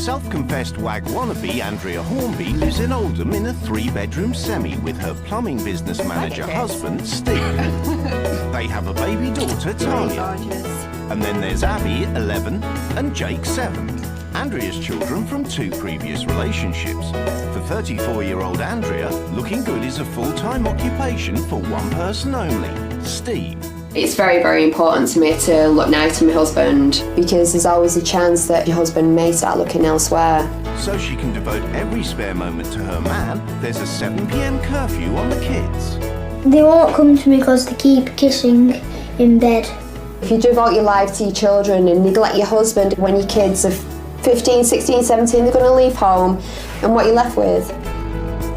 Self-confessed wag wannabe Andrea Hornby lives in Oldham in a 3-bedroom semi with her plumbing business manager husband, Steve. They have a baby daughter, Talia. And then there's Abby, 11, and Jake, 7. Andrea's children from 2 previous relationships. For 34-year-old Andrea, looking good is a full-time occupation for one person only, Steve. It's very, very important to me to look nice to my husband because there's always a chance that your husband may start looking elsewhere. So she can devote every spare moment to her man, there's a 7 p.m. curfew on the kids. They won't come to me because they keep kissing in bed. If you devote your life to your children and neglect your husband when your kids are 15, 16, 17, they're going to leave home, and what you're left with.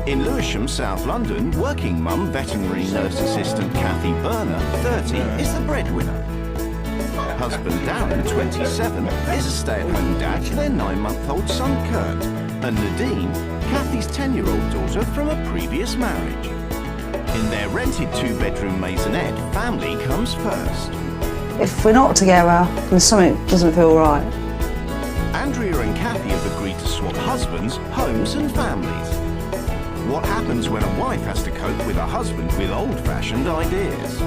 In Lewisham, South London, working mum veterinary nurse assistant Kathy Berners, 30, is the breadwinner. Husband Darren, 27, is a stay-at-home dad to their 9-month-old son Kurt, and Nadine, Kathy's 10-year-old daughter from a previous marriage. In their rented 2-bedroom maisonette, family comes first. If we're not together, then something doesn't feel right. Andrea and Kathy have agreed to swap husbands, homes and families. What happens when a wife has to cope with a husband with old-fashioned ideas?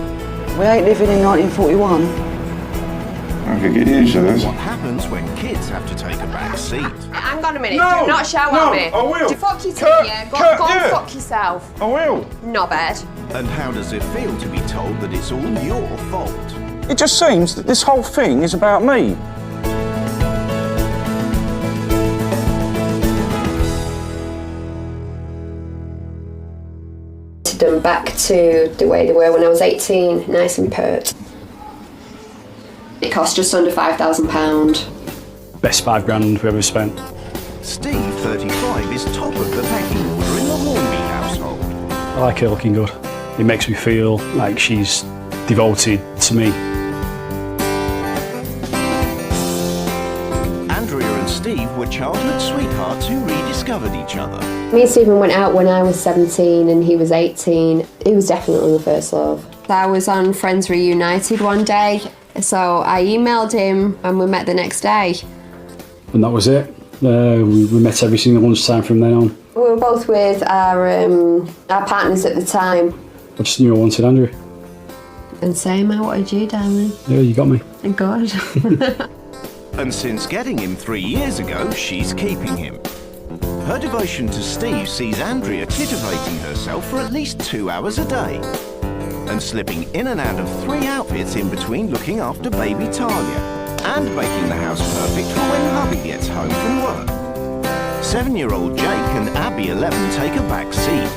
We ain't living in 1941. I could get used to this. What happens when kids have to take a back seat? Hang on a minute, No, do not shout no, at me. I will. Fuck you, Kurt, yeah. Go Kurt, and yeah. fuck yourself. I will. Not bad. And how does it feel to be told that it's all your fault? It just seems that this whole thing is about me. Them back to the way they were when I was 18, nice and pert. It cost just under £5,000. Best £5,000 we've ever spent. Steve, 35, is top of the pecking order in the Hornby household. I like her looking good. It makes me feel like she's devoted to me. Andrea and Steve were childhood sweethearts who rediscovered each other. Me and Stephen went out when I was 17 and he was 18. It was definitely the first love. I was on Friends Reunited one day, so I emailed him and we met the next day. And that was it. We met every single lunchtime from then on. We were both with our partners at the time. I just knew I wanted Andrew. And same, I wanted you, darling. Yeah, you got me. Thank God. And since getting him 3 years ago, she's keeping him. Her devotion to Steve sees Andrea titivating herself for at least 2 hours a day and slipping in and out of 3 outfits in between looking after baby Talia and making the house perfect for when hubby gets home from work. 7-year-old Jake and Abby, 11, take a back seat.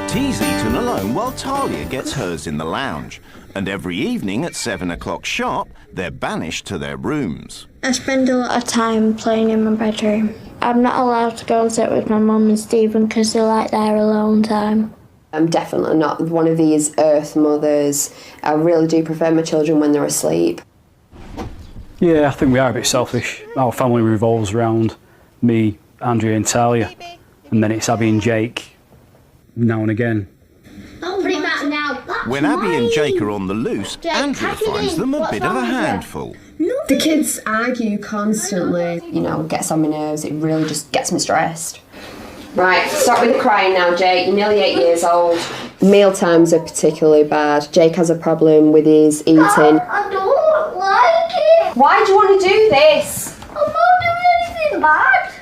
Tea's eaten alone while Talia gets hers in the lounge. And every evening at 7 o'clock sharp, they're banished to their rooms. I spend a lot of time playing in my bedroom. I'm not allowed to go and sit with my mum and Stephen because they like their alone time. I'm definitely not one of these earth mothers. I really do prefer my children when they're asleep. Yeah, I think we are a bit selfish. Our family revolves around me, Andrea and Talia. And then it's Abby and Jake now and again. Put it back now. When Abby and Jake are on the loose, Andrea finds them a bit of a handful. The kids argue constantly. You know, it gets on my nerves. It really just gets me stressed. Right, stop with the crying now, Jake. You're nearly 8 years old. Meal times are particularly bad. Jake has a problem with his eating. I don't like it. Why do you want to do this? I'm not doing anything bad.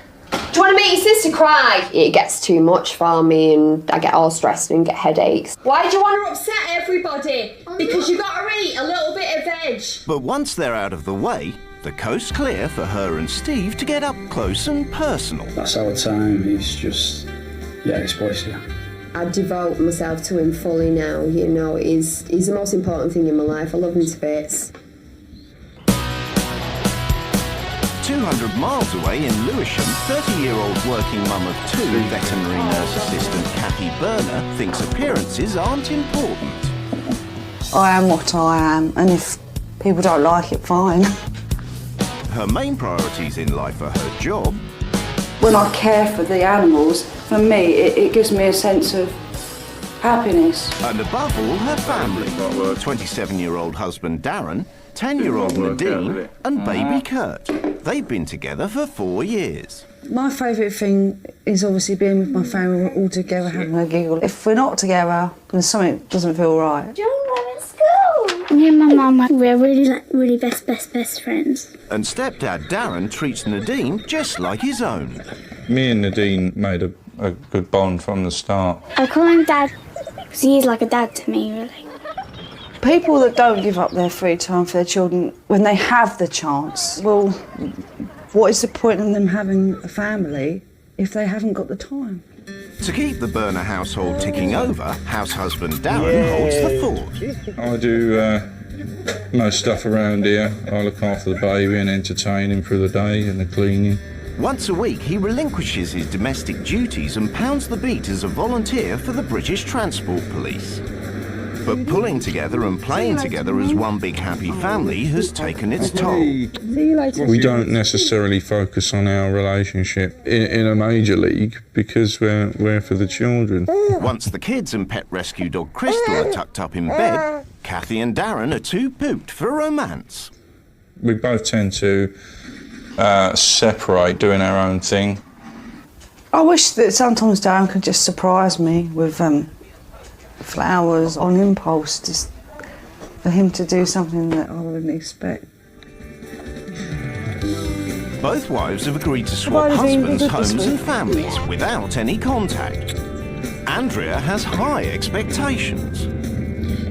Do you want to make your sister cry? It gets too much for me and I get all stressed and get headaches. Why do you want to upset everybody? Because you've got to eat a little bit of veg. But once they're out of the way, the coast's clear for her and Steve to get up close and personal. That's our time. It's just, yeah, it's boys here. I devote myself to him fully now. You know, he's the most important thing in my life. I love him to bits. 200 miles away in Lewisham, 30-year-old working mum of 2, veterinary nurse assistant Kathy Berners, thinks appearances aren't important. I am what I am, and if people don't like it, fine. Her main priorities in life are her job. When I care for the animals, for me, it gives me a sense of happiness. And above all, her family. 27-year-old husband Darren, 10-year-old Nadine and baby Kurt. They've been together for 4 years. My favourite thing is obviously being with my family, we're all together having a giggle. If we're not together, then something doesn't feel right. Do you want to school? Me and my mum, we're really best friends. And stepdad Darren treats Nadine just like his own. Me and Nadine made a good bond from the start. I call him Dad because he is like a dad to me, really. People that don't give up their free time for their children when they have the chance, well, what is the point in them having a family if they haven't got the time? To keep the Berner household ticking over, house husband Darren holds the fort. I do most stuff around here. I look after the baby and entertain him through the day and the cleaning. Once a week, he relinquishes his domestic duties and pounds the beat as a volunteer for the British Transport Police. But pulling together and playing together as one big happy family has taken its toll. We don't necessarily focus on our relationship in a major league because we're for the children. Once the kids and pet rescue dog Crystal are tucked up in bed, Kathy and Darren are too pooped for romance. We both tend to separate, doing our own thing. I wish that sometimes Darren could just surprise me with flowers on impulse, just for him to do something that I wouldn't expect. Both wives have agreed to swap husbands, homes and families without any contact. Andrea has high expectations.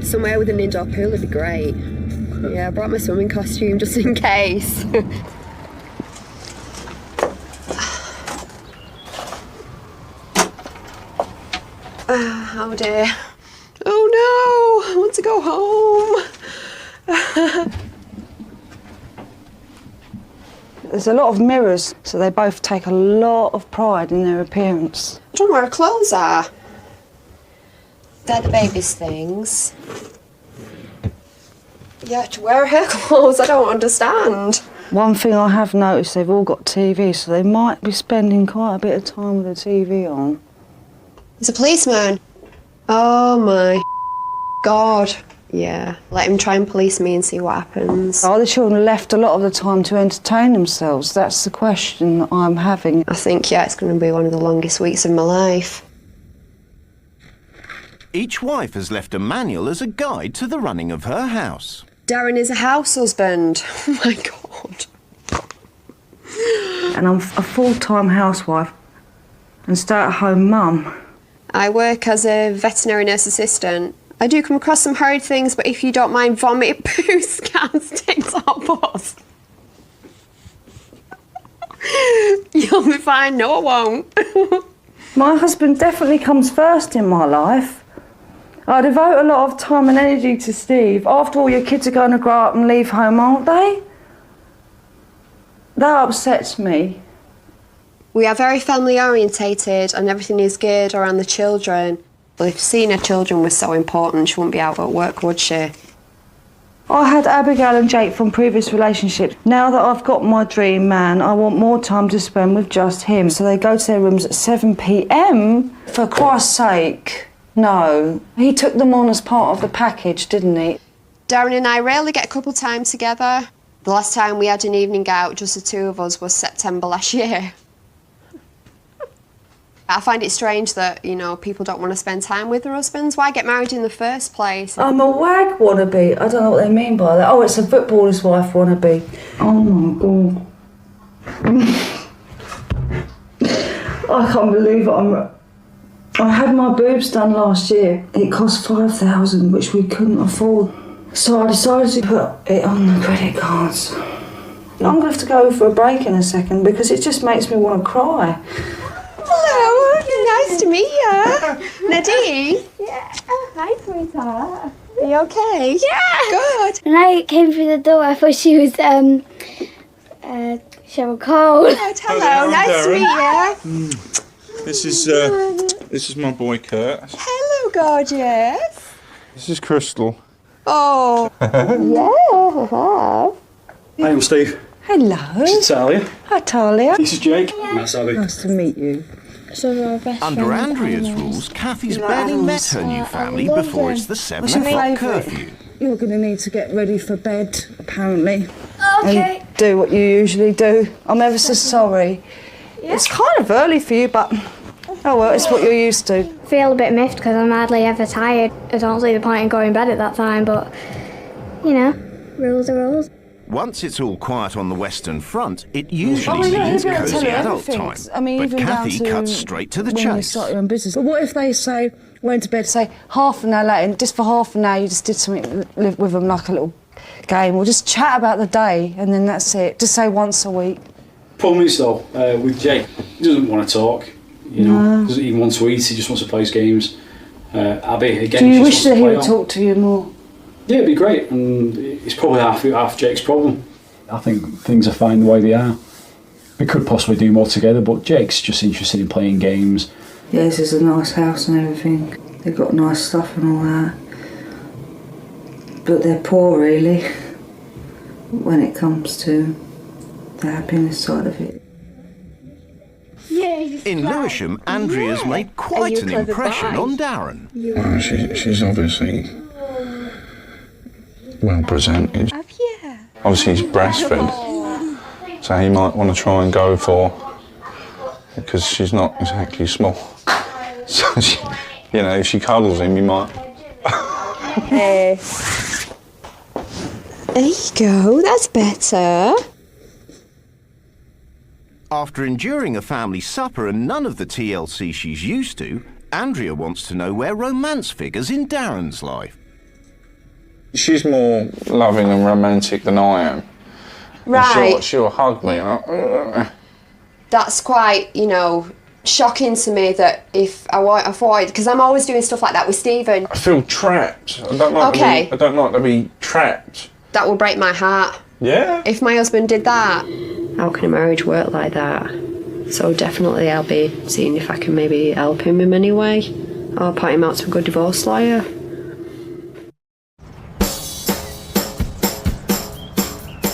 Somewhere with an indoor pool would be great. Yeah, I brought my swimming costume just in case. Oh dear. Oh no, I want to go home. There's a lot of mirrors, so they both take a lot of pride in their appearance. I don't know where her clothes are. They're the baby's things. Yeah, to wear her clothes, I don't understand. One thing I have noticed, they've all got TV, so they might be spending quite a bit of time with the TV on. There's a policeman. Oh my God. Yeah, let him try and police me and see what happens. Are the children left a lot of the time to entertain themselves? That's the question that I'm having. I think, yeah, it's going to be one of the longest weeks of my life. Each wife has left a manual as a guide to the running of her house. Darren is a house husband. Oh my God. And I'm a full-time housewife and stay-at-home mum. I work as a veterinary nurse assistant. I do come across some horrid things, but if you don't mind vomit, poo, scans, TikTok buzz, you'll be fine. No, I won't. My husband definitely comes first in my life. I devote a lot of time and energy to Steve. After all, your kids are going to grow up and leave home, aren't they? That upsets me. We are very family orientated and everything is geared around the children. Well, if seeing her children was so important, she wouldn't be out at work, would she? I had Abigail and Jake from previous relationships. Now that I've got my dream man, I want more time to spend with just him. So they go to their rooms at 7 p.m. For Christ's sake, no. He took them on as part of the package, didn't he? Darren and I rarely get a couple time together. The last time we had an evening out, just the two of us, was September last year. I find it strange that, you know, people don't want to spend time with their husbands. Why get married in the first place? I'm a wag wannabe. I don't know what they mean by that. Oh, it's a footballer's wife wannabe. Oh my God. I can't believe it. I had my boobs done last year. It cost $5,000, which we couldn't afford. So I decided to put it on the credit cards. I'm going to have to go for a break in a second because it just makes me want to cry. Hello, nice to meet you. Nadine? Yeah. Hi, sweetheart. Are you okay? Yeah. Good. When I came through the door, I thought she was she was cold. Hello, nice to meet you. This is my boy Kurt. Hello, gorgeous. This is Crystal. Oh. Hi, I'm Steve. Hello. This is Talia. Hi, Talia. This is Jake. Nice, Abby. Nice to meet you. So we're best Under friends. Andrea's rules, Kathy's barely met her new family before it's the 7 o'clock curfew. you're going to need to get ready for bed, apparently. Okay. And do what you usually do. I'm ever so sorry. Yeah. It's kind of early for you, but oh well, it's what you're used to. I feel a bit miffed because I'm hardly ever tired. I don't see the point in going to bed at that time, but, you know, rules are rules. Once it's all quiet on the Western Front, it usually means cosy adult time. I mean, but even Kathy down to cuts straight to the when you chase. start your own business. But what if they say, went to bed, say, half an hour later, and just for half an hour you just did something with them, like a little game, or just chat about the day, and then that's it. Just say once a week. Problem is though, with Jake, he doesn't want to talk. You know, doesn't even want to eat. He just wants to play his games. Abby, again, do you wish that he would talk to you more? Yeah, it'd be great, and it's probably half Jake's problem. I think things are fine the way they are. We could possibly do more together, but Jake's just interested in playing games. Yeah, this is a nice house and everything. They've got nice stuff and all that. But they're poor, really, when it comes to the happiness side of it. In Lewisham, Andrea's made quite an impression on Darren. Well, she's obviously well presented. Obviously, he's breastfed, so he might want to try and go for, because she's not exactly small. So, you know, if she cuddles him, he might. Hey. There you go, that's better. After enduring a family supper and none of the TLC she's used to, Andrea wants to know where romance figures in Darren's life. She's more loving and romantic than I am. Right. She'll hug me. That's quite, you know, shocking to me that if I avoid, because I'm always doing stuff like that with Stephen. I feel trapped. I don't like to be trapped. That will break my heart. Yeah. If my husband did that. How can a marriage work like that? So definitely I'll be seeing if I can maybe help him in any way, or point him out to a good divorce lawyer.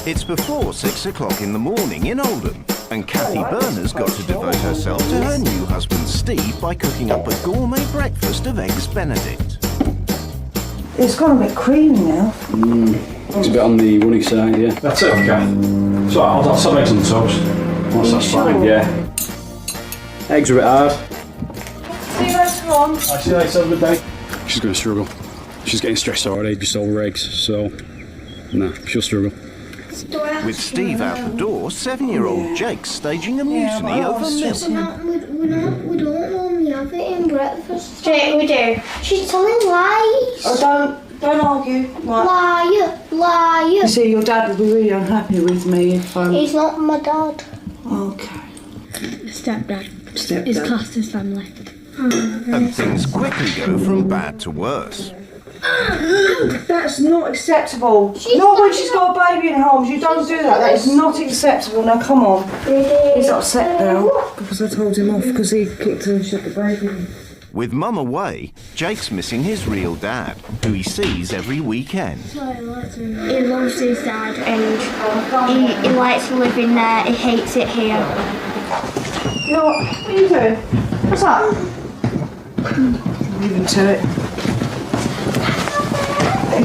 It's before 6 o'clock in the morning in Oldham, and Kathy Berners got to devote herself to her new husband Steve by cooking up a gourmet breakfast of eggs Benedict. It's gone a bit creamy now. It's a bit on the runny side, yeah. That's it, okay. So I'll have eggs on the toast. Once that's fine, yeah. Eggs are a bit hard. See you later on. I see you later, have a good day. She's going to struggle. She's getting stressed already just over eggs, so nah, she'll struggle. With Steve out the door, 7-year-old Jake's staging a mutiny over milk. We don't normally have it in breakfast. Jake, we do. She's telling lies. Oh, don't argue. Right. Liar. You see, your dad would be really unhappy with me if He's not my dad. Okay. Stepdad. It's classed as family. And things quickly go from bad to worse. That's not acceptable. Not when she's got a baby in her arms. You don't do that. That is not acceptable. Now, come on. He's upset now because I told him off because he kicked her and shot the baby. With Mum away, Jake's missing his real dad, who he sees every weekend. He loves his dad and he likes living there. He hates it here. You know what are you doing? What's that? Leave him to it.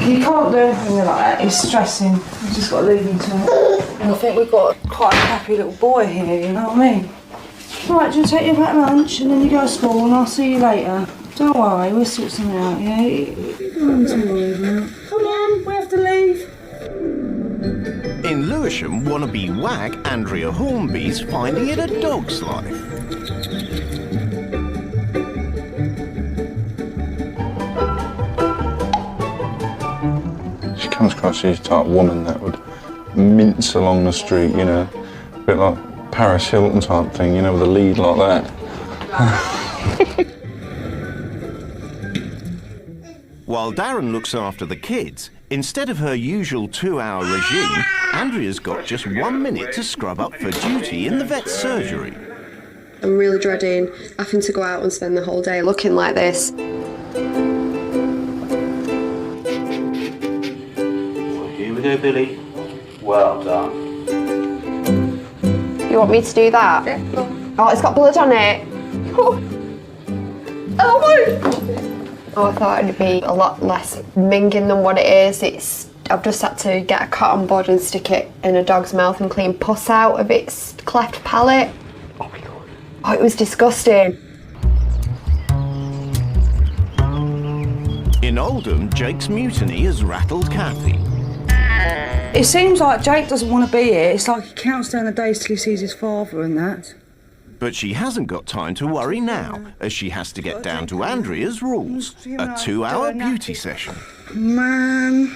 You can't do anything like that. He's stressing. You've just got to leave him to it. And I think we've got quite a happy little boy here, you know what I mean? Right, do you take you back lunch and then you go to school and I'll see you later. Don't worry, we'll sort something out, yeah? Nothing to worry about. Come on, we have to leave. In Lewisham, wannabe wag Andrea Hornbys finding it a dog's life. She comes across as the type of woman that would mince along the street, you know, a bit like Paris Hilton type thing, you know, with a lead like that. While Darren looks after the kids, instead of her usual 2-hour regime, Andrea's got just 1 minute to scrub up for duty in the vet's surgery. I'm really dreading having to go out and spend the whole day looking like this. Here we go, Billy. Well done. You want me to do that? Oh, it's got blood on it. Oh, I thought it'd be a lot less minging than what it is. I've just had to get a cotton bud and stick it in a dog's mouth and clean pus out of its cleft palate. Oh my God. Oh, it was disgusting. In Oldham, Jake's mutiny has rattled Kathy. It seems like Jake doesn't want to be here. It's like he counts down the days till he sees his father and that. But she hasn't got time to worry now, as she has to get down to Andrea's rules, a 2-hour beauty session. Man,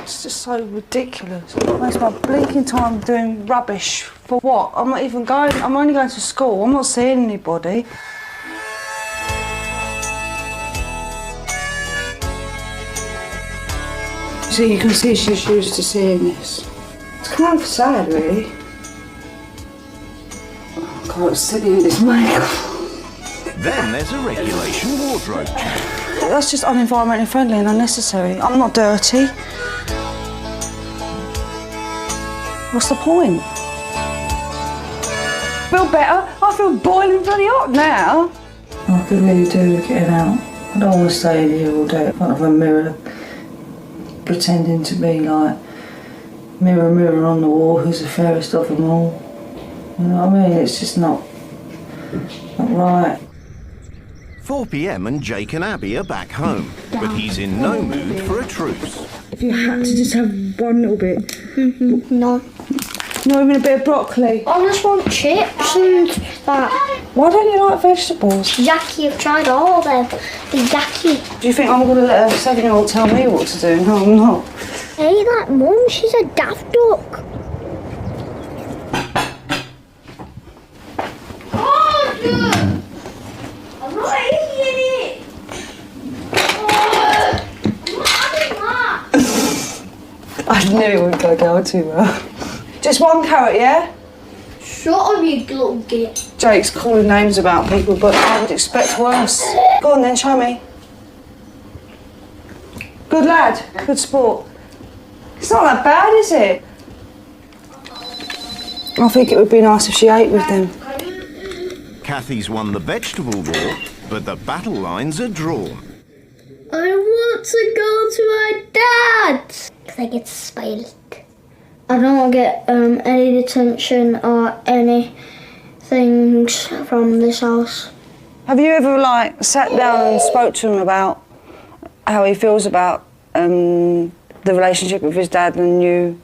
it's just so ridiculous. I waste my blinking time doing rubbish. For what? I'm not even going, I'm only going to school. I'm not seeing anybody. So you can see she's used to seeing this. It's kind of sad, really. I can't sit in this makeup. Then there's a regulation wardrobe check. That's just unenvironmentally friendly and unnecessary. I'm not dirty. What's the point? Feel better? I feel boiling bloody hot now. I could really do with getting out. I don't want to stay in here all day in front of a mirror, pretending to be like, mirror, mirror on the wall, who's the fairest of them all. You know what I mean? It's just not right. 4 p.m. and Jake and Abby are back home, but he's in no mood for a truce. If you had to just have one little bit. No. Not even a bit of broccoli. I just want chips and that. Why don't you like vegetables? Yucky, I've tried all of them. They're yucky. Do you think I'm going to let a 7-year-old tell me what to do? No, I'm not. Hey, that mum, she's a daft duck. Oh, good. I'm not eating it. I knew it wouldn't go down too well. Just one carrot, yeah? Shut up, you little git. Jake's calling names about people, but I would expect worse. Go on then, show me. Good lad, good sport. It's not that bad, is it? I think it would be nice if she ate with them. Kathy's won the vegetable war, but the battle lines are drawn. I want to go to my dad's. Because I get spoiled. I don't want to get any detention or any things from this house. Have you ever, like, sat down and spoke to him about how he feels about the relationship with his dad and you?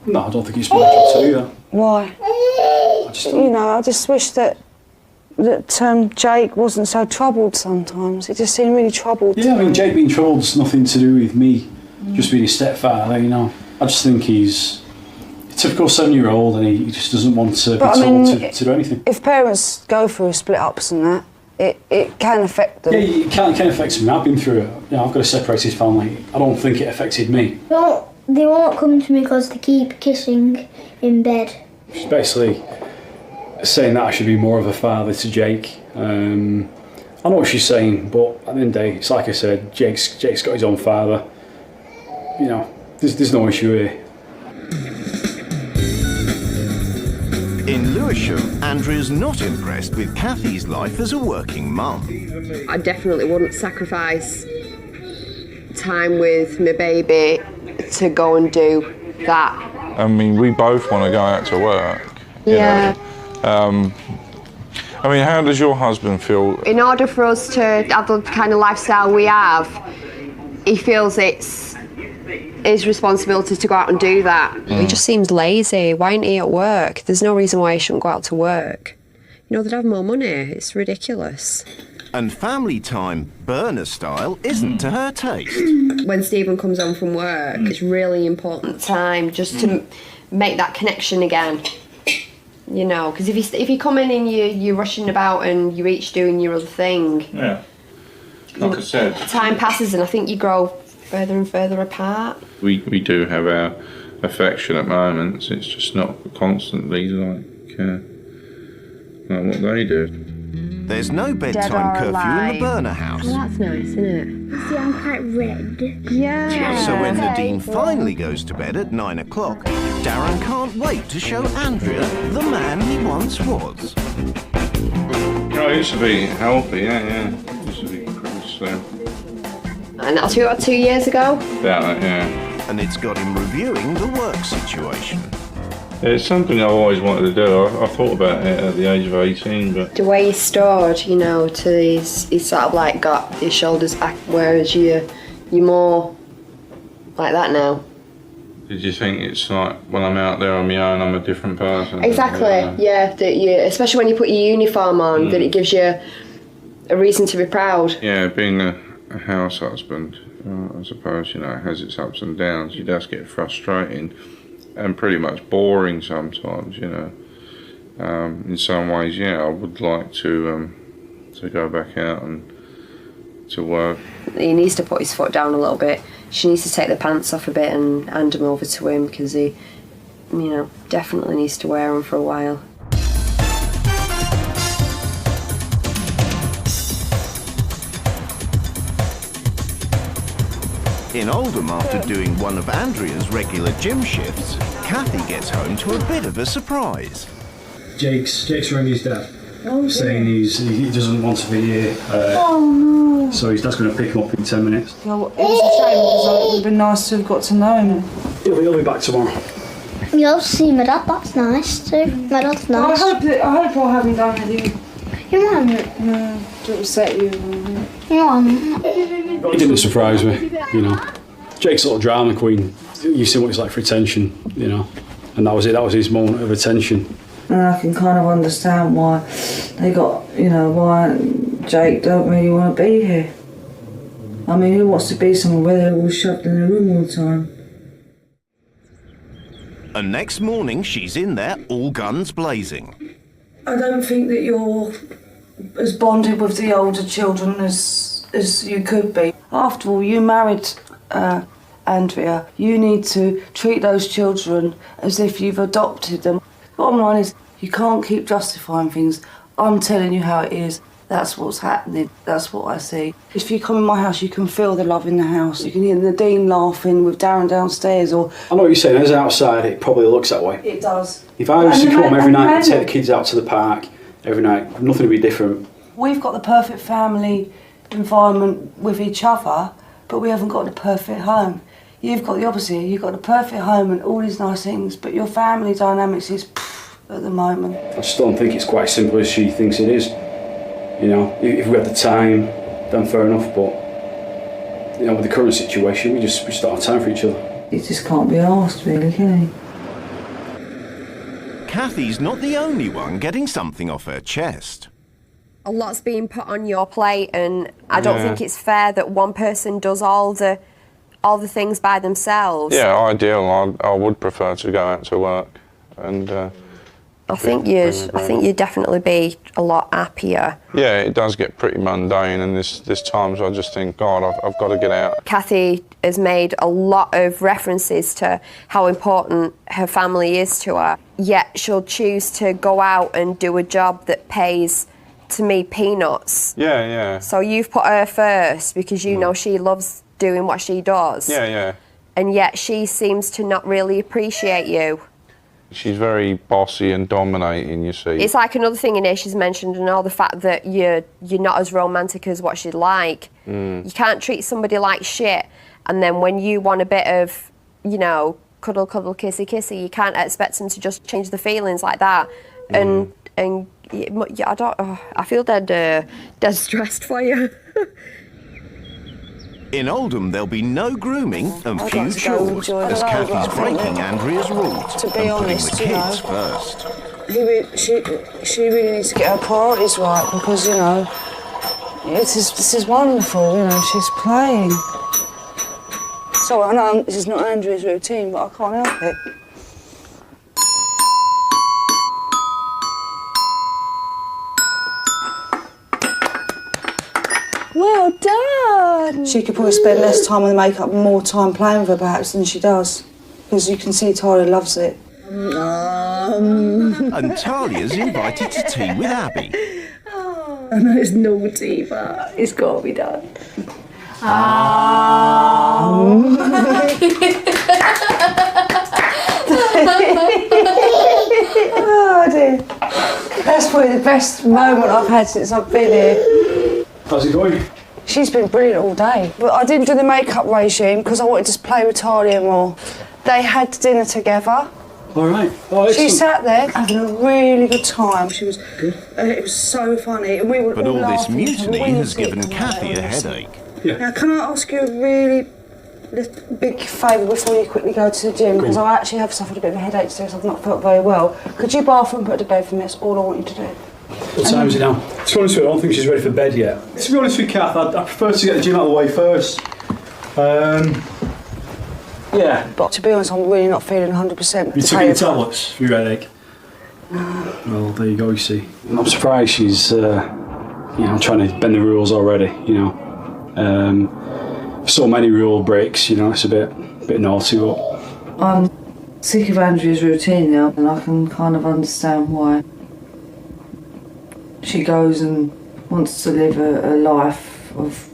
No, I don't think it's my job to do that. Why? I just wish that Jake wasn't so troubled sometimes. He just seemed really troubled. Yeah, I mean, Jake being troubled's nothing to do with me just being his stepfather, you know. I just think he's a typical 7-year-old and he just doesn't want to be told to do anything. If parents go through split-ups and that, it can affect them. Yeah, it can affect me. I've been through it. You know, I've got a separated family. I don't think it affected me. They won't come to me because they keep kissing in bed. She's basically saying that I should be more of a father to Jake. I know what she's saying, but at the end of the day, it's like I said, Jake's got his own father. You know, there's no issue here. In Lewisham, Andrea's not impressed with Kathy's life as a working mum. I definitely wouldn't sacrifice time with my baby to go and do that. I mean, we both want to go out to work. Yeah. I mean, how does your husband feel? In order for us to have the kind of lifestyle we have, he feels it's his responsibility to go out and do that. He just seems lazy. Why isn't he at work? There's no reason why he shouldn't go out to work. You know, they'd have more money. It's ridiculous. And family time, Berners style, isn't to her taste. When Stephen comes home from work, it's really important time just to make that connection again. You know, because if you come in and you're rushing about and you're each doing your other thing, Yeah. Like I said, time passes and I think you grow further and further apart. we do have our affectionate moments. It's just not constantly like what they do. There's no bedtime curfew in the Burner house. Oh, that's nice, isn't it? See, I'm quite red. Yeah. So when Nadine finally goes to bed at 9 o'clock, Darren can't wait to show Andrea the man he once was. Oh, he used to be healthy, yeah. slim. And that's about 2 years ago? Doubt it, yeah. And it's got him reviewing the work situation. It's something I've always wanted to do. I thought about it at the age of 18, but... The way he's stored, you know, to he's sort of like got his shoulders back, whereas you're more like that now. Did you think it's like when I'm out there on my own, I'm a different person? Exactly, yeah. That you, especially when you put your uniform on, that it gives you a reason to be proud. Yeah, being a house husband, I suppose, you know, has its ups and downs. It does get frustrating and pretty much boring sometimes, you know. In some ways, yeah, I would like to go back out and to work. He needs to put his foot down a little bit. She needs to take the pants off a bit and hand them over to him, because he, you know, definitely needs to wear them for a while. In Oldham, after doing one of Andrea's regular gym shifts, Kathy gets home to a bit of a surprise. Jake's rang his dad, saying he doesn't want to be here. So his dad's going to pick him up in 10 minutes. Well, it was a shame because it would have been nice to have got to know him. He'll be back tomorrow. You'll see my dad, that's nice too. My dad's nice. I hope I haven't done anything. You haven't? No, to upset you. You haven't. It didn't surprise me, you know. Jake's a little drama queen. You see what it's like for attention, you know. And that was it, that was his moment of attention. And I can kind of understand why they got, you know, why Jake don't really want to be here. I mean, who wants to be somewhere where they're all shoved in a room all the time? And next morning, she's in there, all guns blazing. I don't think that you're as bonded with the older children as you could be. After all, you married Andrea. You need to treat those children as if you've adopted them. Bottom line is, you can't keep justifying things. I'm telling you how it is. That's what's happening. That's what I see. If you come in my house, you can feel the love in the house. You can hear Nadine laughing with Darren downstairs, or... I know what you're saying, as outside it probably looks that way. It does. If I was to come home every night and take the kids out to the park every night, nothing would be different. We've got the perfect family environment with each other, but we haven't got the perfect home. You've got the opposite. You've got the perfect home and all these nice things, but your family dynamics is at the moment. I just don't think it's quite as simple as she thinks it is. You know, if we had the time, then fair enough, but you know, with the current situation, we just don't have time for each other. He just can't be asked, really, can he? Kathy's not the only one getting something off her chest. A lot's being put on your plate, and I don't think it's fair that one person does all the things by themselves. Yeah, ideal. I would prefer to go out to work, and I think you'd definitely be a lot happier. yeah, it does get pretty mundane, and there's times I just think, God, I've got to get out. Kathy has made a lot of references to how important her family is to her, yet she'll choose to go out and do a job that pays, to me, peanuts. Yeah. So you've put her first because you know she loves doing what she does. Yeah. And yet she seems to not really appreciate you. She's very bossy and dominating, you see. It's like another thing in here she's mentioned, and all the fact that you're not as romantic as what she'd like. You can't treat somebody like shit, and then when you want a bit of, you know, cuddle, kissy, you can't expect them to just change the feelings like that. And I feel dead stressed for you. In Oldham, there'll be no grooming and few chores, as Kathy's breaking Andrea's rules To be and honest, putting the you kids know. first. She really needs to get her priorities right, because, you know, this is wonderful, you know, she's playing. So I know this is not Andrea's routine, but I can't help it. Well done! She could probably spend less time on the makeup and more time playing with her perhaps than she does, because you can see Tyler loves it. And Talia's invited to tea with Abby. I know it's naughty, but it's got to be done. Oh dear. That's probably the best moment I've had since I've been here. How's it going? She's been brilliant all day. But I didn't do the makeup regime because I wanted to play with Talia more. They had dinner together. All right. Oh, she sat there having a really good time. She was good. It was so funny. We were But all this laughing mutiny has given Kathy a headache. Yeah. Now, can I ask you a really big favour before you quickly go to the gym? Because I actually have suffered a bit of a headache today, so I've not felt very well. Could you bath and put to bed for me? That's all I want you to do. What time is it now? To be honest with you, I don't think she's ready for bed yet. To be honest with you, Kath, I prefer to get the gym out of the way first. Yeah. But to be honest, I'm really not feeling 100%. You took any tablets for your headache? No. Well, there you go, you see. I'm surprised she's, trying to bend the rules already, So many rule breaks, it's a bit naughty, but... I'm sick of Andrea's routine now, and I can kind of understand why. She goes and wants to live a life of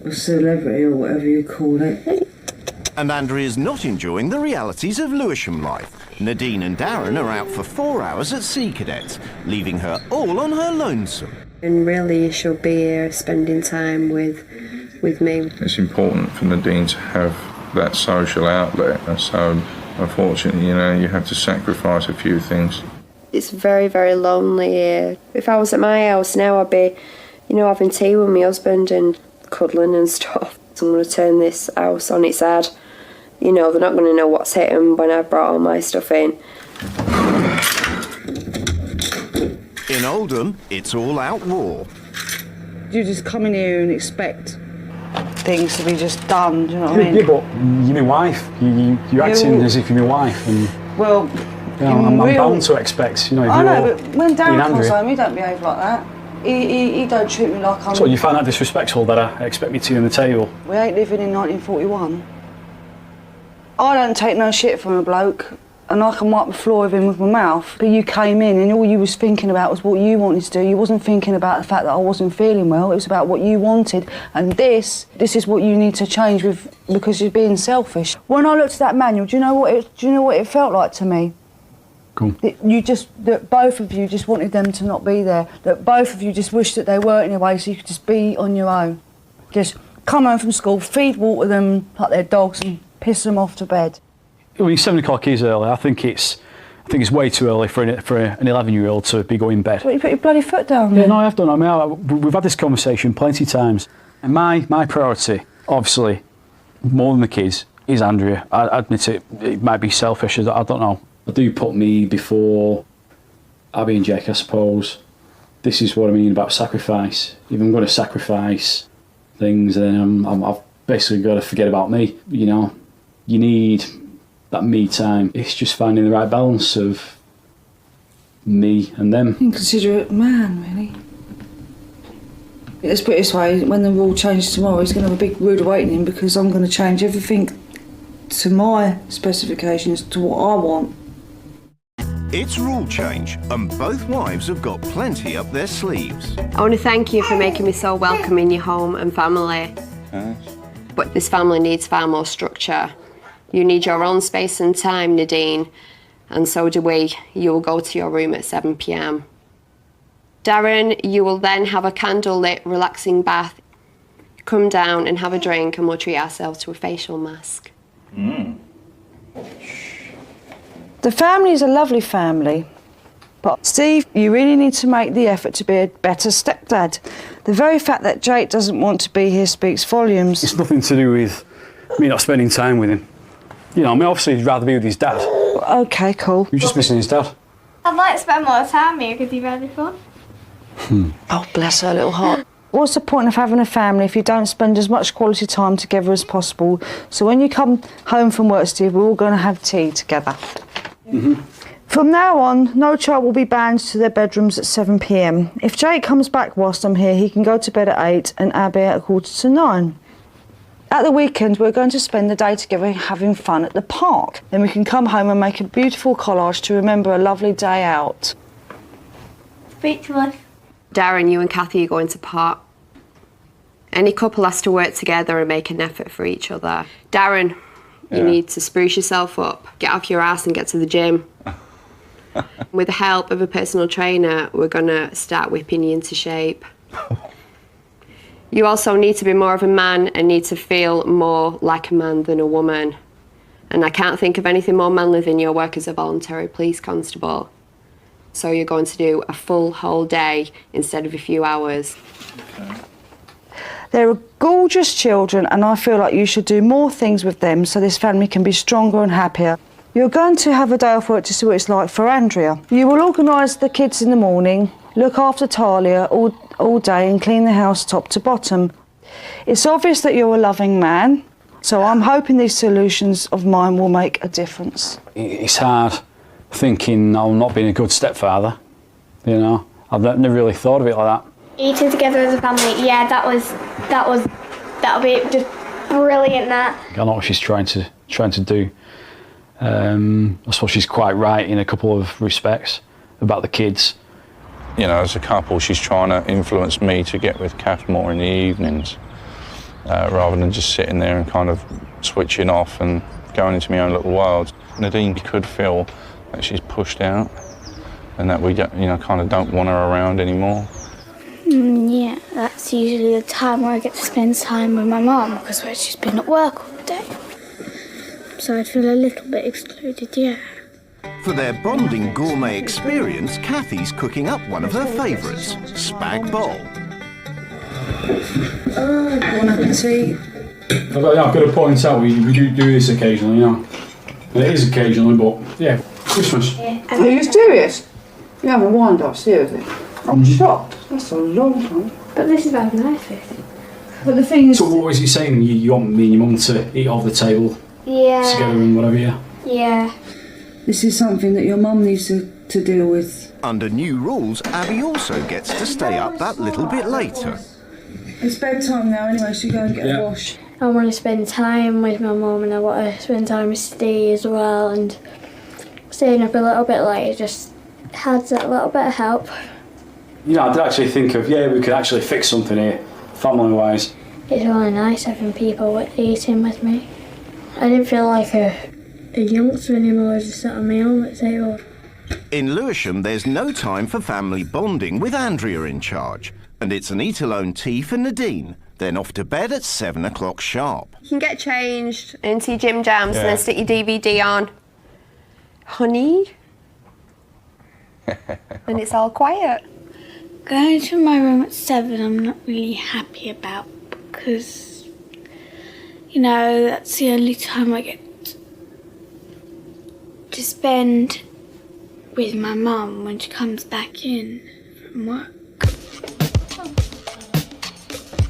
a celebrity or whatever you call it. And Andrea's not enjoying the realities of Lewisham life. Nadine and Darren are out for 4 hours at Sea Cadets, leaving her all on her lonesome. And really she'll be here spending time with me. It's important for Nadine to have that social outlet, and so unfortunately, you have to sacrifice a few things. It's very, very lonely here. If I was at my house now, I'd be, having tea with my husband and cuddling and stuff. So I'm going to turn this house on its head. They're not going to know what's hit them when I've brought all my stuff in. In Oldham, it's all-out war. You just come in here and expect things to be just done, do you know what I mean? Yeah, but you're my wife. You're acting as if you're my wife. And, well, I'm bound to expect, if I know, but when Darren comes home, he don't behave like that. He don't treat me like I'm... So you find that disrespectful that I expect me to on the table? We ain't living in 1941. I don't take no shit from a bloke, and I can wipe the floor with him with my mouth. But you came in and all you was thinking about was what you wanted to do. You wasn't thinking about the fact that I wasn't feeling well. It was about what you wanted. And this is what you need to change with, because you're being selfish. When I looked at that manual, do you know what it felt like to me? Cool. That both of you just wanted them to not be there. That both of you just wished that they weren't in a way so you could just be on your own. Just come home from school, feed water them like they're dogs and piss them off to bed. I mean, 7 o'clock is early. I think it's way too early for an 11-year-old to be going to bed. But you put your bloody foot down. Yeah, no, I have done. I mean, we've had this conversation plenty of times. And my priority, obviously, more than the kids, is Andrea. I admit it might be selfish, I don't know. I do put me before Abby and Jake, I suppose. This is what I mean about sacrifice. If I'm going to sacrifice things, then I've basically got to forget about me. You need that me time. It's just finding the right balance of me and them. You can consider it man, really. Let's put it this way, when the rule changes tomorrow, he's going to have a big rude awakening because I'm going to change everything to my specifications, to what I want. It's rule change, and both wives have got plenty up their sleeves. I want to thank you for making me so welcome in your home and family. Yes. But this family needs far more structure. You need your own space and time, Nadine, and so do we. You will go to your room at 7 p.m. Darren, you will then have a candle-lit, relaxing bath. Come down and have a drink, and we'll treat ourselves to a facial mask. The family is a lovely family, but Steve, you really need to make the effort to be a better stepdad. The very fact that Jake doesn't want to be here speaks volumes. It's nothing to do with me not spending time with him. Obviously he'd rather be with his dad. OK, cool. You're just missing his dad. I'd like to spend more time here because he's really fun. Oh, bless her little heart. What's the point of having a family if you don't spend as much quality time together as possible? So when you come home from work, Steve, we're all going to have tea together. Mm-hmm. From now on, no child will be banned to their bedrooms at 7 p.m. If Jake comes back whilst I'm here, he can go to bed at 8 and Abby at 8:45. At the weekend, we're going to spend the day together having fun at the park. Then we can come home and make a beautiful collage to remember a lovely day out. Speak to us. Darren, you and Kathy are going to park. Any couple has to work together and make an effort for each other. Darren, you need to spruce yourself up, get off your ass and get to the gym. With the help of a personal trainer, we're going to start whipping you into shape. You also need to be more of a man and need to feel more like a man than a woman. And I can't think of anything more manly than your work as a voluntary police constable. So you're going to do a full whole day instead of a few hours. Okay. They're gorgeous children, and I feel like you should do more things with them so this family can be stronger and happier. You're going to have a day off work to see what it's like for Andrea. You will organise the kids in the morning, look after Talia all day and clean the house top to bottom. It's obvious that you're a loving man, so I'm hoping these solutions of mine will make a difference. It's hard thinking I'm not being a good stepfather, you know. I've never really thought of it like that. Eating together as a family, yeah, that'll be just brilliant. That. I know what she's trying to do. I suppose she's quite right in a couple of respects about the kids. You know, as a couple, she's trying to influence me to get with Kath more in the evenings, rather than just sitting there and kind of switching off and going into my own little world. Nadine could feel that she's pushed out and that we don't, you know, kind of don't want her around anymore. Yeah, that's usually the time where I get to spend time with my mum because she's been at work all day. So I feel a little bit excluded, yeah. For their bonding gourmet experience, Kathy's cooking up one of her favourites, spag bol. Bon appetit. I've got to point out, we do this occasionally, you know. And it is occasionally, but yeah, Christmas. Yeah. Are you serious? You haven't wind up, seriously? I'm shocked. That's a long time. But this is about nice. But the thing is... So what was he saying? You want me and your mum to eat off the table together and whatever, yeah? Yeah. This is something that your mum needs to deal with. Under new rules, Abby also gets to stay up that little bit later. It's bedtime now anyway, so you go and get a wash. I want to spend time with my mum and I want to spend time with Steve as well, and staying up a little bit later just adds a little bit of help. You know, I did actually think of, we could actually fix something here, family-wise. It's really nice having people eating with me. I didn't feel like a youngster anymore, just sat on my own at the table. In Lewisham, there's no time for family bonding with Andrea in charge, and it's an eat-alone tea for Nadine, then off to bed at 7 o'clock sharp. You can get changed into your gym jams and then stick your DVD on. Honey? And it's all quiet. Going to my room at 7 I'm not really happy about because, you know, that's the only time I get to spend with my mum when she comes back in from work.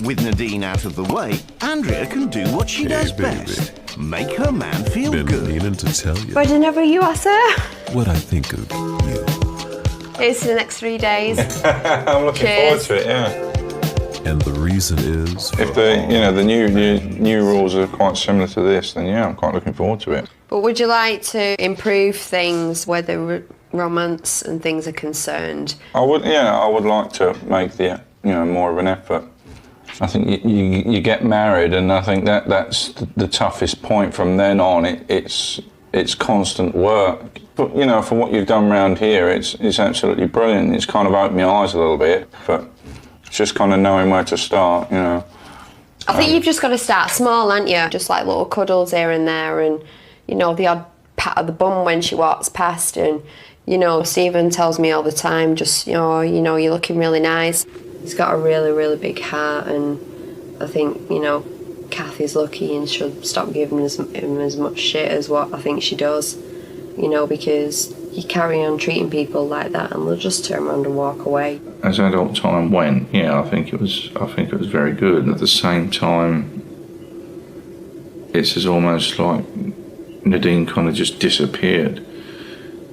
With Nadine out of the way, Andrea can do what she does best. Make her man feel Been good. meaning to tell you Ready whenever you are, sir. what I think of you. It's the next 3 days. I'm looking forward to it, yeah. And the reason is If the new rules are quite similar to this, then yeah, I'm quite looking forward to it. But would you like to improve things where the romance and things are concerned? I would like to make the more of an effort. I think you get married, and I think that's the toughest point. From then on, it's constant work. But for what you've done around here, it's absolutely brilliant. It's kind of opened my eyes a little bit, but it's just kind of knowing where to start. I think you've just got to start small, aren't you? Just like little cuddles here and there, and the odd pat of the bum when she walks past, and Stephen tells me all the time, just you're looking really nice. He's got a really, really big heart, and I think, Kathy's lucky and she'll stop giving him as much shit as what I think she does, because you carry on treating people like that and they'll just turn around and walk away. As adult time went, I think it was very good. And at the same time, it's almost like Nadine kind of just disappeared.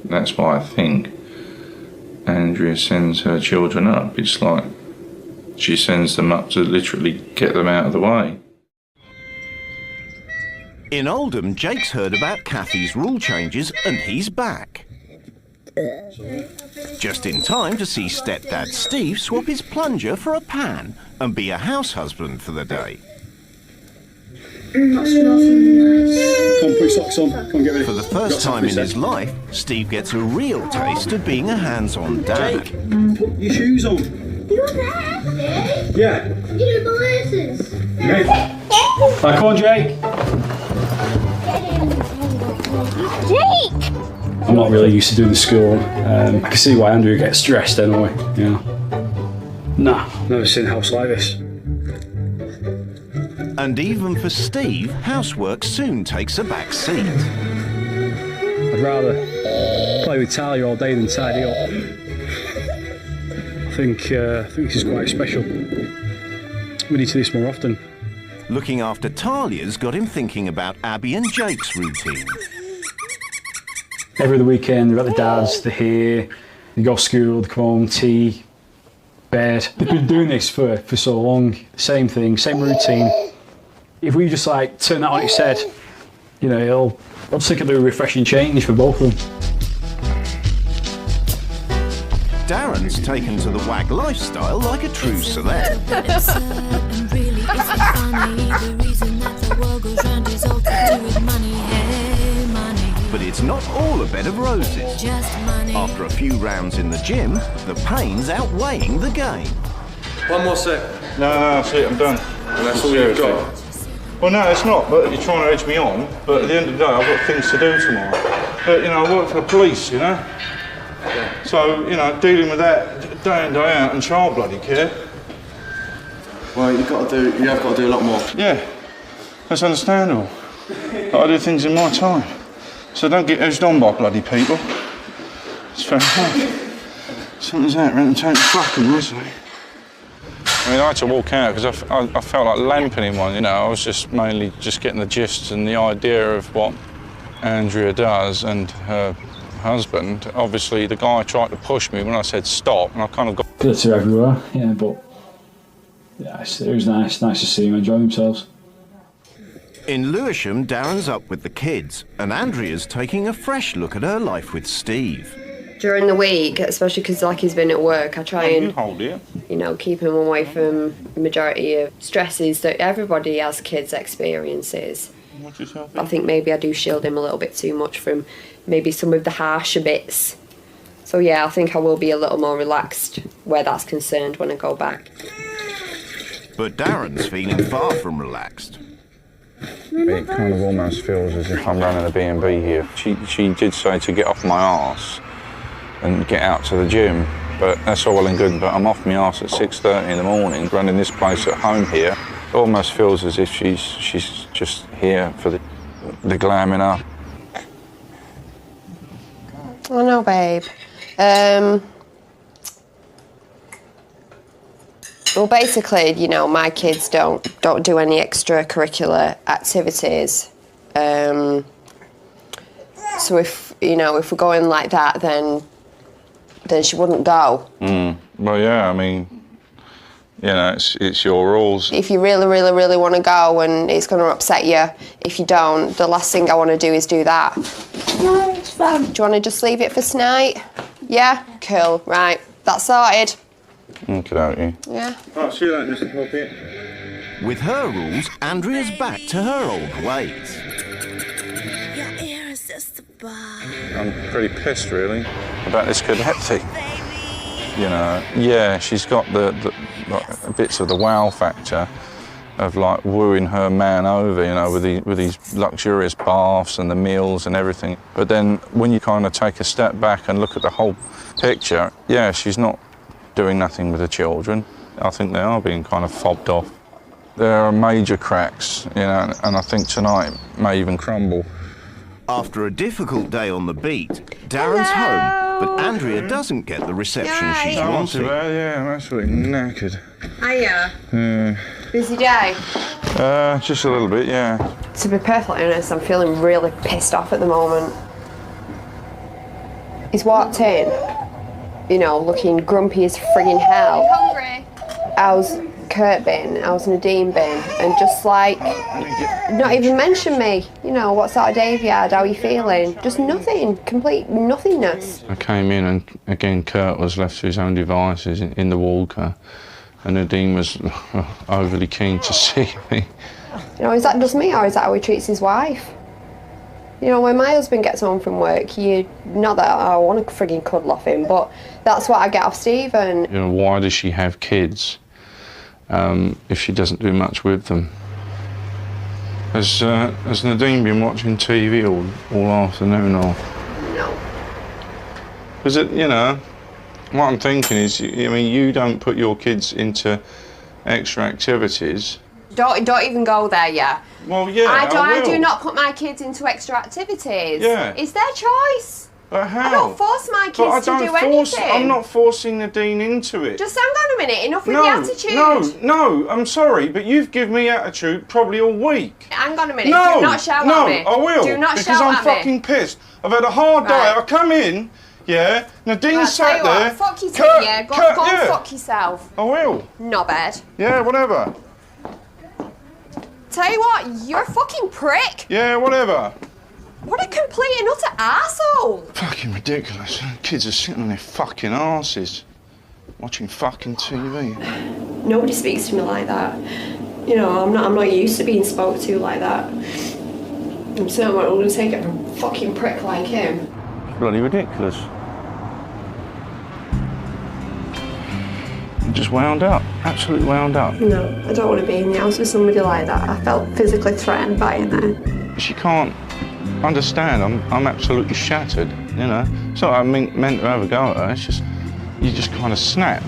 That's why I think Andrea sends her children up. It's like she sends them up to literally get them out of the way. In Oldham, Jake's heard about Kathy's rule changes and he's back. Just in time to see stepdad Steve swap his plunger for a pan and be a house husband for the day. That's nothing nice. Come on, put your socks on. Come on, get ready. For the first time in his life, Steve gets a real taste of being a hands-on dad. Jake, put your shoes on. You there? Yeah. You do the laces. Okay. Right, come on, Jake. Jake! I'm not really used to doing the school. I can see why Andrea gets stressed anyway, you know. Nah, never seen a house like this. And even for Steve, housework soon takes a back seat. I'd rather play with Talia all day than tidy up. I think this is quite special. We need to do this more often. Looking after Talia's got him thinking about Abby and Jake's routine. Every other weekend, they're at the dad's, they're here, they go to school, they come home, tea, bed. They've been doing this for so long, same thing, same routine. If we just like turn that on its head, you know, I'll just think it'll be a refreshing change for both of them. Darren's taken to the WAG lifestyle like a true celeb. But it's not all a bed of roses. After a few rounds in the gym, the pain's outweighing the gain. One more set. No, that's it, I'm done. And that's all you've got? Well, no, it's not, but you're trying to edge me on. But at the end of the day, I've got things to do tomorrow. But, you know, I work for the police, you know? Yeah. So, you know, dealing with that day in, day out, and child bloody care. Well, you have got to do a lot more. Yeah, that's understandable. But I do things in my time. So don't get edged on by bloody people. It's fair enough. Simple as that, rent and take the fucking, wasn't it? I mean, I had to walk out because I felt like lamping in one, you know. I was just mainly just getting the gist and the idea of what Andrea does and her husband. Obviously, the guy tried to push me when I said stop, and I kind of got... Glitter everywhere, yeah, but yeah, it was nice to see them enjoy themselves. In Lewisham, Darren's up with the kids, and Andrea's taking a fresh look at her life with Steve. During the week, especially because like he's been at work, I try and hold it. You know, keep him away from the majority of stresses that everybody as kids experiences. I think maybe I do shield him a little bit too much from maybe some of the harsher bits. So yeah, I think I will be a little more relaxed where that's concerned when I go back. But Darren's feeling far from relaxed. It kind of almost feels as if I'm running a B&B here. She did say to get off my arse and get out to the gym, but that's all well and good, but I'm off my arse at 6:30 in the morning, running this place at home here. It almost feels as if she's just here for the glamming up. I know, babe. Well, basically, you know, my kids don't do any extracurricular activities. So if we're going like that, then she wouldn't go. Well, yeah, I mean, you know, it's your rules. If you really, really, really want to go and it's going to upset you, if you don't, the last thing I want to do is do that. No, it's fine. Do you want to just leave it for tonight? Yeah? Cool. Right. That's sorted. Okay. Yeah. Right, see you later, Mr. Poppy. With her rules, Andrea's back to her old ways. I'm pretty pissed, really, about this cadet thing. You know, yeah, she's got the like, bits of the wow factor of like wooing her man over, you know, with these luxurious baths and the meals and everything. But then when you kind of take a step back and look at the whole picture, yeah, she's not doing nothing with the children. I think they are being kind of fobbed off. There are major cracks, you know, and I think tonight may even crumble. After a difficult day on the beat, Darren's home, but Andrea doesn't get the reception she's wanting. Yeah, I'm absolutely knackered. Hiya. Yeah. Busy day? Just a little bit, yeah. To be perfectly honest, I'm feeling really pissed off at the moment. He's walked in, you know, looking grumpy as friggin' hell. Hungry? How's Kurt been? How's Nadine been? And just like, not even mention me. You know, what sort of day have you had? How are you feeling? Just nothing. Complete nothingness. I came in and again Kurt was left to his own devices in the walker, and Nadine was overly keen to see me. You know, is that just me or is that how he treats his wife? You know, when my husband gets home from work, not that I want to frigging cuddle off him, but that's what I get off Stephen. You know, why does she have kids if she doesn't do much with them? Has Nadine been watching TV all afternoon or? No. Because, you know, what I'm thinking is, I mean, you don't put your kids into extra activities. Don't even go there, yeah. Well, yeah, I do not put my kids into extra activities. Yeah. It's their choice. But how? I don't force my kids to do anything. I'm not forcing Nadine into it. Just hang on a minute, enough with the attitude. No, I'm sorry, but you've given me attitude probably all week. Hang on a minute, do not shout at me. No, I will. Do not because shout I'm at me. fucking pissed. I've had a hard day. Right. I come in, yeah, Nadine sat there. Fuck you too, yeah. Go and fuck yourself. I will. Not bad. Yeah, whatever. Tell you what, you're a fucking prick. Yeah, whatever. What a complete and utter arsehole. Fucking ridiculous. Kids are sitting on their fucking arses, watching fucking TV. Nobody speaks to me like that. You know, I'm not used to being spoke to like that. I'm certainly not going to take it from a fucking prick like him. Bloody ridiculous. I'm just wound up, absolutely wound up. No, I don't want to be in the house with somebody like that. I felt physically threatened by him there. She can't understand. I'm absolutely shattered, you know. It's not I meant to have a go at her, it's just, you just kind of snap.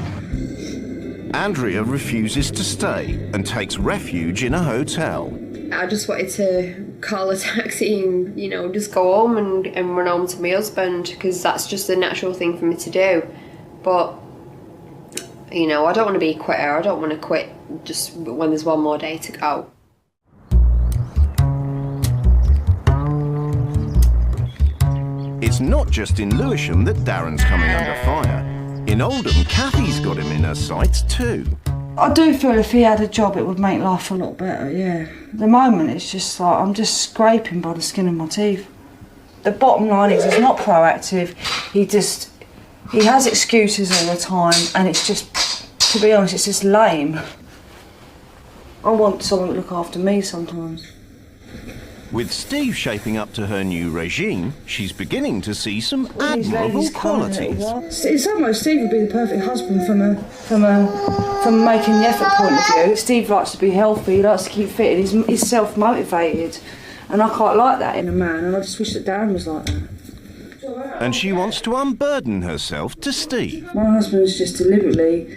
Andrea refuses to stay and takes refuge in a hotel. I just wanted to call a taxi and, you know, just go home and run home to my husband, because that's just the natural thing for me to do. But, you know, I don't want to be a quitter. I don't want to quit just when there's one more day to go. It's not just in Lewisham that Darren's coming under fire. In Oldham, Kathy's got him in her sights too. I do feel if he had a job, it would make life a lot better, yeah. At the moment, it's just like, I'm just scraping by the skin of my teeth. The bottom line is, he's not proactive. He has excuses all the time, and it's just, to be honest, it's just lame. I want someone to look after me sometimes. With Steve shaping up to her new regime, she's beginning to see some admirable qualities. In some ways, Steve would be the perfect husband from making the effort point of view. Steve likes to be healthy, he likes to keep fit, and he's self-motivated. And I quite like that in a man, and I just wish that Darren was like that. And she wants to unburden herself to Steve. My husband's just deliberately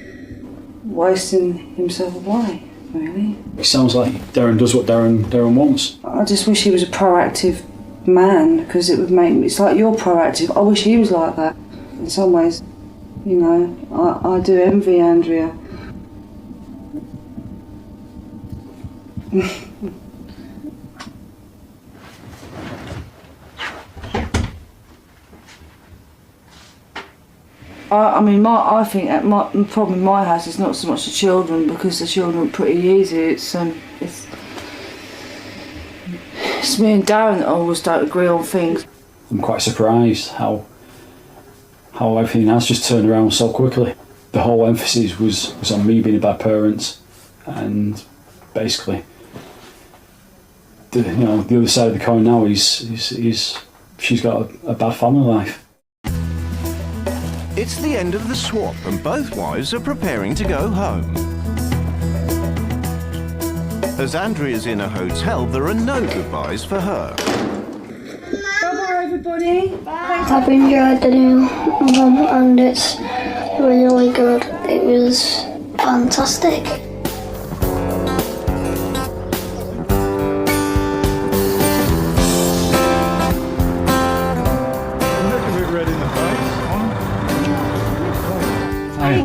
wasting himself away. Really? It sounds like Darren does what Darren wants. I just wish he was a proactive man, because it would make me, it's like you're proactive. I wish he was like that. In some ways, you know, I do envy Andrea. I think that the problem in my house is not so much the children, because the children are pretty easy. It's me and Darren that always don't agree on things. I'm quite surprised how everything has just turned around so quickly. The whole emphasis was on me being a bad parent, and basically, the other side of the coin now is she's got a bad family life. It's the end of the swap and both wives are preparing to go home. As Andrea's in a hotel, there are no goodbyes for her. Bye-bye, everybody. Bye. I've enjoyed the new album and it's really good. It was fantastic.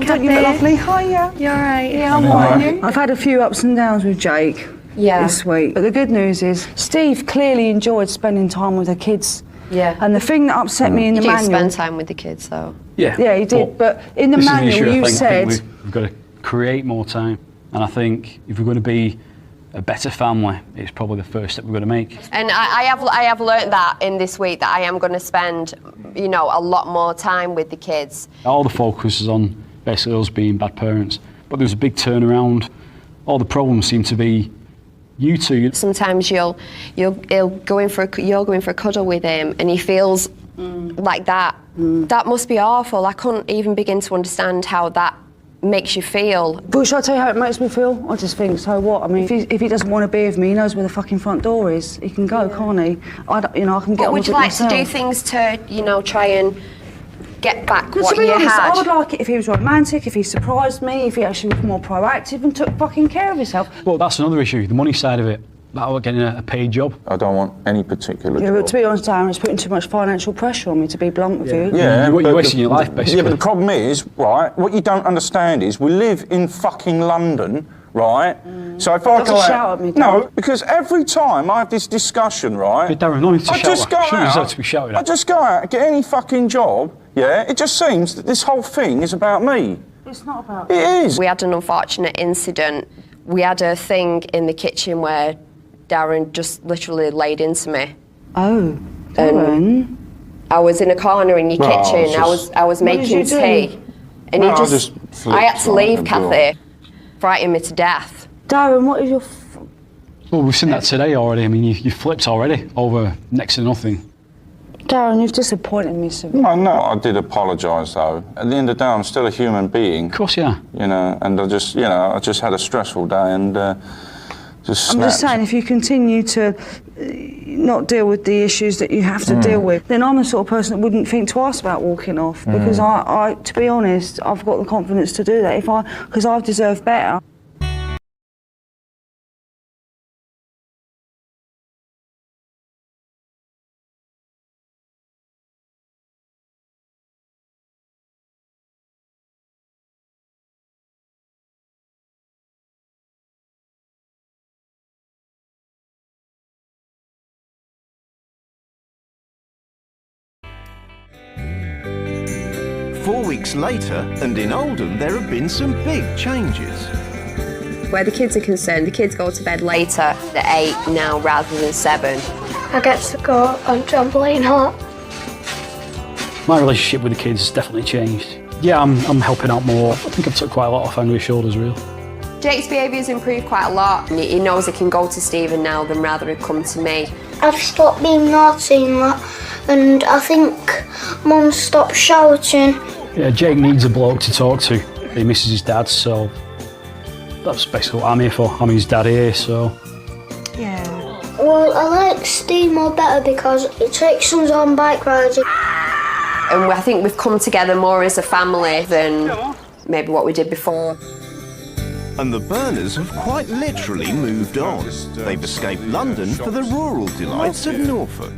Don't you look lovely? Hiya. You're right. Yeah, I'm alright. I've had a few ups and downs with Jake this week. But the good news is, Steve clearly enjoyed spending time with the kids. Yeah. And the thing that upset me in the manual... You do spend time with the kids, though. Yeah. Yeah, he did. But in the manual, you said... I think we've got to create more time. And I think if we're going to be a better family, it's probably the first step we're going to make. And I have learnt that in this week, that I am going to spend, you know, a lot more time with the kids. All the focus is on basically us being bad parents, but there was a big turnaround. All the problems seem to be You two. Sometimes you're going for a cuddle with him, and he feels like that. That must be awful. I couldn't even begin to understand how that makes you feel. But shall I tell you how it makes me feel? I just think, so what? I mean, if he doesn't want to be with me, he knows where the fucking front door is. He can go, can't he? I can get on with it myself. Would you like to do things to, try and get back well, what to be you honest, had? I would like it if he was romantic, if he surprised me, if he actually was more proactive and took fucking care of himself. Well, that's another issue, the money side of it. About getting a paid job. I don't want any particular Yeah, job. but to be honest, Darren, it's putting too much financial pressure on me, to be blunt with you. Yeah, you're wasting your life, basically. Yeah, but the problem is, right, what you don't understand is we live in fucking London, right? So if I go out... shout at me, no, because every time I have this discussion, right... But Darren, no need to shout. Shouldn't deserve to be shouted at. I just go out and get any fucking job, yeah? It just seems that this whole thing is about me. It's not about... It is. We had an unfortunate incident. We had a thing in the kitchen where Darren just literally laid into me. Oh, Darren? I was in a corner in your kitchen. I was making tea, and I had to leave, Kathy. Frightened me to death. Darren, what is your... Well, we've seen that today already. I mean, you flipped already over next to nothing. Darren, you've disappointed me so much. No, I did apologise though. At the end of the day, I'm still a human being. Of course, yeah. And I just had a stressful day and just snapped. I'm just saying, if you continue to not deal with the issues that you have to deal with, then I'm the sort of person that wouldn't think twice about walking off, because I, to be honest, I've got the confidence to do that because I've deserved better. Four weeks later, and in Oldham, there have been some big changes. Where the kids are concerned, the kids go to bed later at 8 now rather than 7. I get to go on trampoline a lot. My relationship with the kids has definitely changed. Yeah, I'm helping out more. I think I've took quite a lot off Andrew's shoulders, really. Jake's behaviour's improved quite a lot. He knows he can go to Stephen now than rather than come to me. I've stopped being naughty and that, and I think Mum stopped shouting. Yeah, Jake needs a bloke to talk to. He misses his dad, so that's basically what I'm here for. I'm his dad here, so... Yeah. Well, I like Steve more better because he takes us on bike rides. And I think we've come together more as a family than maybe what we did before. And the Berners have quite literally moved on. They've escaped London for the rural delights of Norfolk.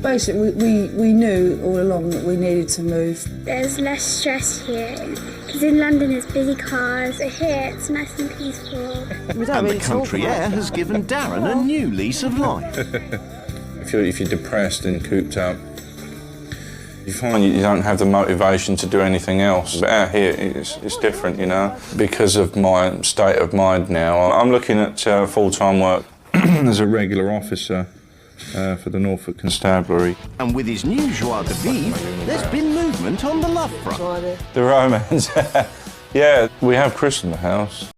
Basically, we knew all along that we needed to move. There's less stress here, because in London there's busy cars, but here it's nice and peaceful. And the country air has given Darren a new lease of life. If you're depressed and cooped up, you find you don't have the motivation to do anything else. But out here, it's different, Because of my state of mind now, I'm looking at full-time work as a regular officer for the Norfolk Constabulary. And with his new joie de vivre, there's been movement on the love front. The romance. Yeah, we have Chris in the house.